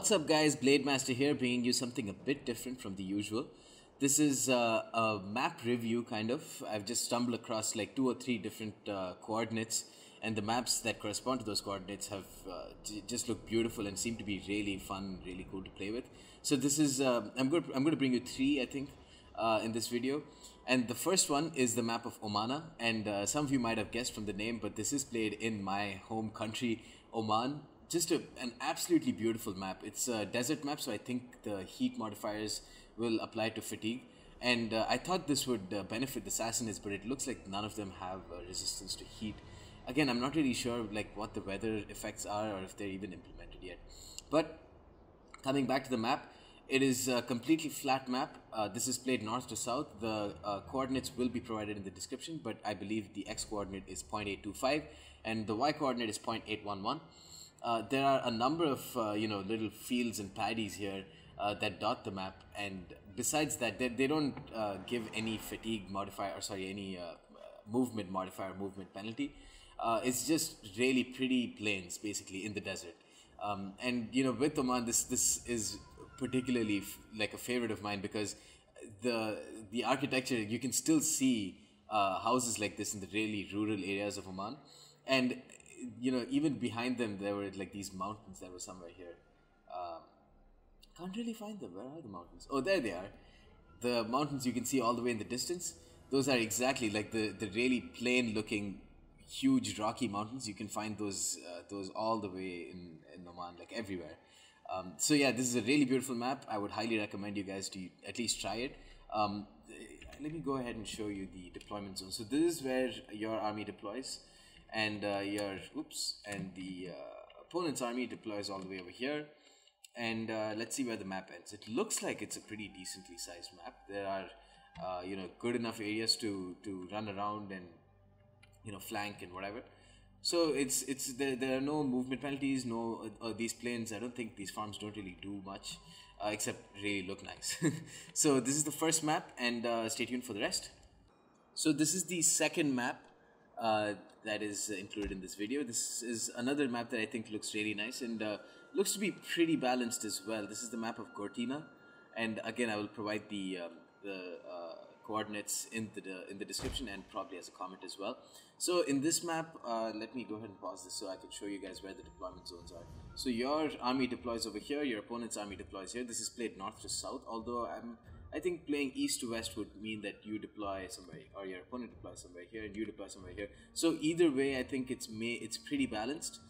What's up guys, Blade Master here, bringing you something a bit different from the usual. This is a map review kind of. I've just stumbled across like 2 or 3 different coordinates, and the maps that correspond to those coordinates have just look beautiful and seem to be really fun, really cool to play with. So this is, I'm going to bring you 3 I think in this video. And the first one is the map of Omana, and some of you might have guessed from the name, but this is played in my home country, Oman. Just an absolutely beautiful map. It's a desert map, so I think the heat modifiers will apply to fatigue. And I thought this would benefit the Sassanids, but it looks like none of them have resistance to heat. Again, I'm not really sure like what the weather effects are or if they're even implemented yet. But coming back to the map, it is a completely flat map. This is played north to south. The coordinates will be provided in the description, but I believe the x coordinate is 0.825 and the y coordinate is 0.811. There are a number of little fields and paddies here that dot the map, and besides that they don't give any fatigue modifier, or sorry, any movement modifier, movement penalty. It's just really pretty plains basically in the desert, and with Oman, this is particularly like a favorite of mine because the architecture, you can still see houses like this in the really rural areas of Oman, and even behind them there were like these mountains that were somewhere here. Can't really find them. Where are the mountains? Oh, there they are. The mountains you can see all the way in the distance. Those are exactly like the really plain looking huge rocky mountains. You can find those all the way in Oman, like everywhere. So yeah, this is a really beautiful map. I would highly recommend you guys to at least try it. Let me go ahead and show you the deployment zone. So this is where your army deploys, and the opponent's army deploys all the way over here. And let's see where the map ends. It looks like it's a pretty decently sized map. There are good enough areas to run around and flank and whatever. So there are no movement penalties, no these planes. I don't think these farms don't really do much except really look nice. So this is the first map, and stay tuned for the rest. So this is the second map that is included in this video. This is another map that I think looks really nice and looks to be pretty balanced as well. This is the map of Gorta, and again I will provide the coordinates in the description and probably as a comment as well. So in this map, let me go ahead and pause this so I can show you guys where the deployment zones are. So your army deploys over here, your opponent's army deploys here. This is played north to south, although I think playing east to west would mean that you deploy somewhere, or your opponent deploys somewhere here, and you deploy somewhere here. So either way, I think it's pretty balanced.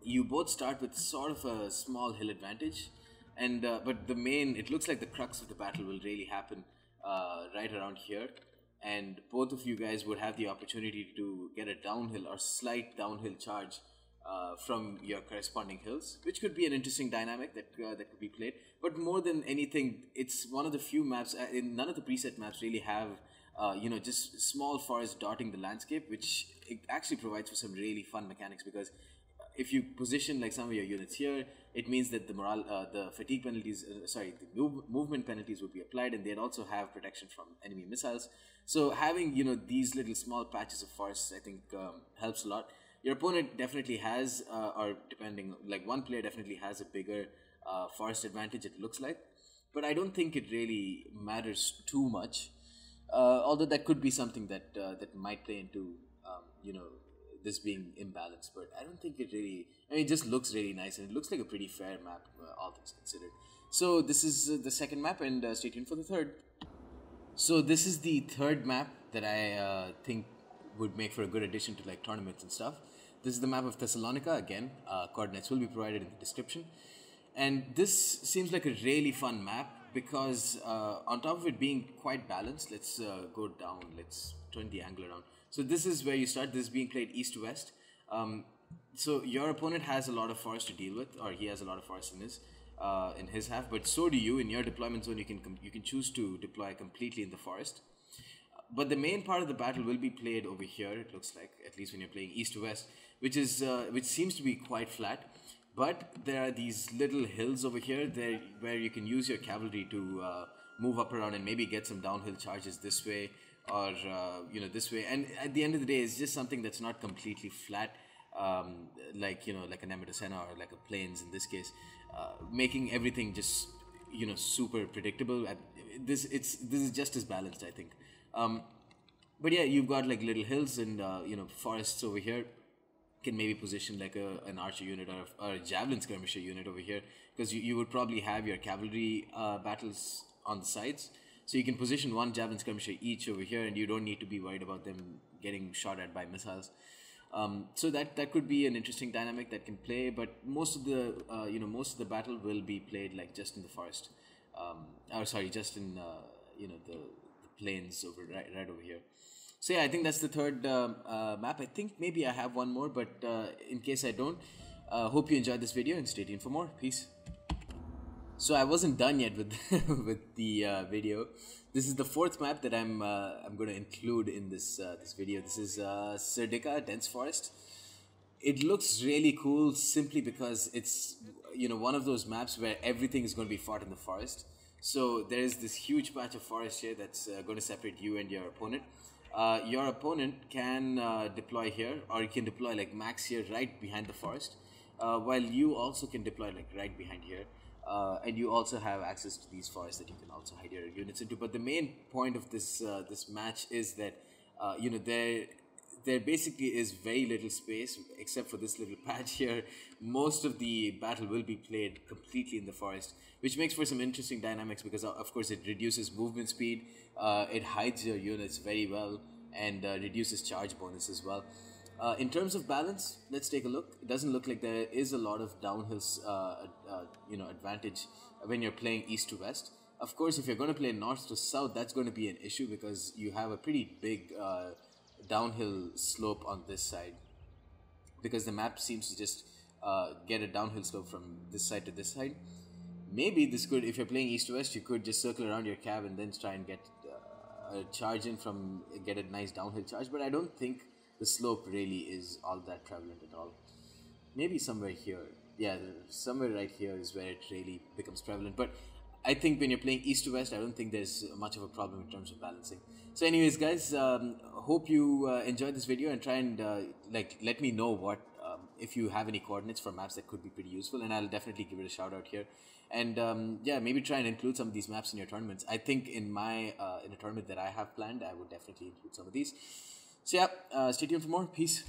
You both start with sort of a small hill advantage, and but it looks like the crux of the battle will really happen right around here, and both of you guys would have the opportunity to get a downhill or slight downhill charge from your corresponding hills, which could be an interesting dynamic that could be played. But more than anything, it's one of the few maps, none of the preset maps really have just small forests dotting the landscape, which it actually provides for some really fun mechanics, because if you position like some of your units here, it means that the fatigue penalties, the movement penalties would be applied, and they'd also have protection from enemy missiles. So having these little small patches of forests, I think helps a lot. Your opponent definitely has, or depending, like one player definitely has a bigger forest advantage, it looks like, but I don't think it really matters too much. Although that could be something that might play into this being imbalanced, but I don't think it really. I mean, it just looks really nice, and it looks like a pretty fair map, all things considered. So this is the second map, and stay tuned for the third. So this is the third map that I think would make for a good addition to like tournaments and stuff. This is the map of Thessalonica. Again, coordinates will be provided in the description, and this seems like a really fun map because on top of it being quite balanced, let's go down. Let's turn the angle around. So this is where you start. This is being played east to west. So your opponent has a lot of forest to deal with, or he has a lot of forest in his half. But so do you. In your deployment zone, you can choose to deploy completely in the forest. But the main part of the battle will be played over here. It looks like, at least when you're playing east to west, which seems to be quite flat. But there are these little hills over here where you can use your cavalry to move up around and maybe get some downhill charges this way, or this way. And at the end of the day, it's just something that's not completely flat. like like an Amatosena or like a Plains in this case, making everything just super predictable. This is just as balanced, I think. But yeah, you've got like little hills and forests over here. Can maybe position like an archer unit or a javelin skirmisher unit over here, because you would probably have your cavalry battles on the sides, so you can position one javelin skirmisher each over here, and you don't need to be worried about them getting shot at by missiles. So that could be an interesting dynamic that can play, but most of the battle will be played like just in the forest, or sorry, just in the plains over right over here. So yeah, I think that's the third map. I think maybe I have one more, but in case I don't, hope you enjoyed this video and stay tuned for more. Peace. So I wasn't done yet with with the video. This is the fourth map that I'm going to include in this video. This is Sika Dense Forest. It looks really cool simply because it's one of those maps where everything is going to be fought in the forest. So there is this huge patch of forest here that's going to separate you and your opponent. Your opponent can deploy here, or you can deploy like max here right behind the forest, while you also can deploy like right behind here. And you also have access to these forests that you can also hide your units into. But the main point of this this match is that there basically is very little space except for this little patch here. Most of the battle will be played completely in the forest, which makes for some interesting dynamics because of course it reduces movement speed, it hides your units very well, and reduces charge bonus as well. In terms of balance, let's take a look. It doesn't look like there is a lot of downhill advantage when you're playing east to west. Of course, if you're going to play north to south, that's going to be an issue because you have a pretty big downhill slope on this side, because the map seems to just get a downhill slope from this side to this side. Maybe this could, if you're playing east to west, you could just circle around your cab and then try and get a charge in from, get a nice downhill charge, but I don't think the slope really is all that prevalent at all. Maybe somewhere here, yeah, somewhere right here is where it really becomes prevalent. But I think when you're playing east to west, I don't think there's much of a problem in terms of balancing. So anyways, guys, hope you enjoyed this video, and try and let me know what if you have any coordinates for maps that could be pretty useful, and I'll definitely give it a shout out here. And yeah, maybe try and include some of these maps in your tournaments. I think in my in a tournament that I have planned, I would definitely include some of these. So yeah, stay tuned for more. Peace.